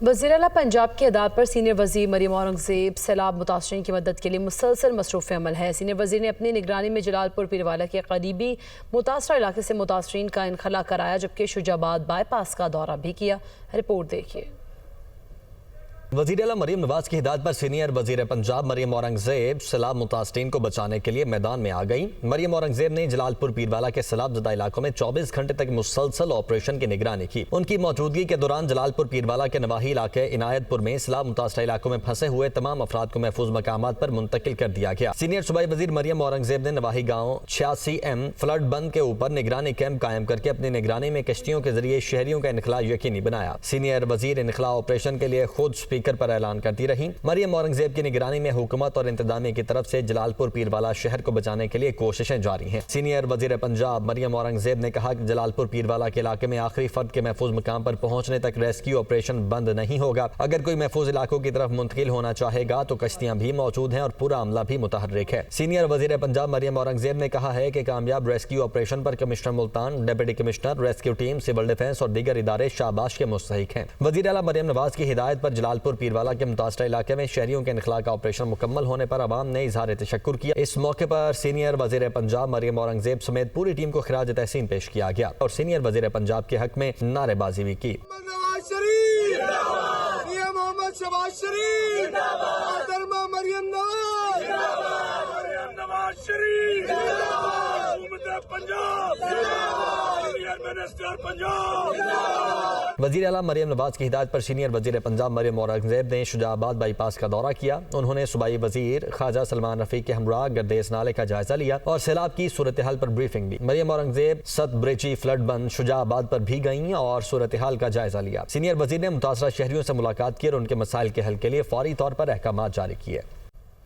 वज़ीर आला पंजाब के अहदाफ पर सीनियर वज़ीर मरियम औरंगज़ेब सैलाब मुतासरीन की मदद के लिए मुसलसल मसरूफ़ अमल है। सीनियर वज़ीर ने अपनी निगरानी में जलालपुर पीरवाला के करीबी मुतासरा इलाके से मुतासरीन का इनखला कराया, जबकि शुजाबाद बाईपास का दौरा भी किया। रिपोर्ट देखिए। वज़ीर आला मरियम नवाज की हिदायत पर सीनियर वज़ीर पंजाब मरियम औरंगज़ेब सैलाब मुतासरीन को बचाने के लिए मैदान में आ गई। मरियम औरंगज़ेब ने जलालपुर पीरवाला के सैलाब ज़दा इलाकों में 24 घंटे तक मुसलसल ऑपरेशन की निगरानी की। उनकी मौजूदगी के दौरान जलालपुर पीरवाला के नवाही इलाके इनायतपुर में सैलाब मुतासरा इलाकों में फंसे हुए तमाम अफराद को महफूज मकामात पर मुंतकिल कर दिया गया। सीनियर सूबाई वज़ीर मरियम औरंगज़ेब ने नवाही गाँव 86M फ्लड बंद के ऊपर निगरानी कैंप कायम करके अपनी निगरानी में कश्तियों के जरिए शहरियों का इनखला यकीनी बनाया। सीनियर वज़ीर इनखला ऑपरेशन के लिए खुद स्पीकर पर ऐलान करती रही। मरियम औरंगज़ेब की निगरानी में हुकूमत और इंतजामिया की तरफ से जलालपुर पीरवाला शहर को बचाने के लिए कोशिशें जारी हैं। सीनियर वज़ीर पंजाब मरियम औरंगज़ेब ने कहा कि जलालपुर पीरवाला के इलाके में आखिरी फर्द के महफूज मकाम पर पहुंचने तक रेस्क्यू ऑपरेशन बंद नहीं होगा। अगर कोई महफूज इलाकों की तरफ मुंतकिल होना चाहेगा तो कश्तियां भी मौजूद हैं और पूरा अमला भी मुतहर्रिक है। सीनियर वज़ीर पंजाब मरियम औरंगज़ेब ने कहा है कि कामयाब रेस्क्यू ऑपरेशन पर commissioner Multan, deputy commissioner, rescue team, civil defence और दीगर इदारे शाबाश के मुस्तहिक हैं। वज़ीर आला मरियम नवाज की हिदायत पर जलालपुर पीरवाला के मुतासरा इलाके में शहरियों के इनखला का ऑपरेशन मुकम्मल होने पर अवाम ने इजहार तशक्कुर किया। इस मौके पर सीनियर वज़ीर पंजाब मरियम औरंगज़ेब समेत पूरी टीम को खिराज तहसीन पेश किया गया और सीनियर वज़ीर पंजाब के हक में नारेबाजी भी की। वज़ीर आला मरियम नवाज की हिदायत पर सीनियर वज़ीर पंजाब मरियम औरंगज़ेब ने शुजाबाद बाईपास का दौरा किया। उन्होंने सूबाई वज़ीर ख्वाजा सलमान रफ़ीक के हमरा गर्देस नाले का जायजा लिया और सैलाब की सूरत हाल पर ब्रीफिंग दी। मरियम औरंगज़ेब सतब्रेची फ्लड बंद शुजाबाद पर भी गईं और सूरत हाल का जायजा लिया। सीनियर वज़ीर ने मुतासरा शहरियों से मुलाकात की और उनके मसाइल के हल के लिए फौरी तौर पर अहकाम जारी किए।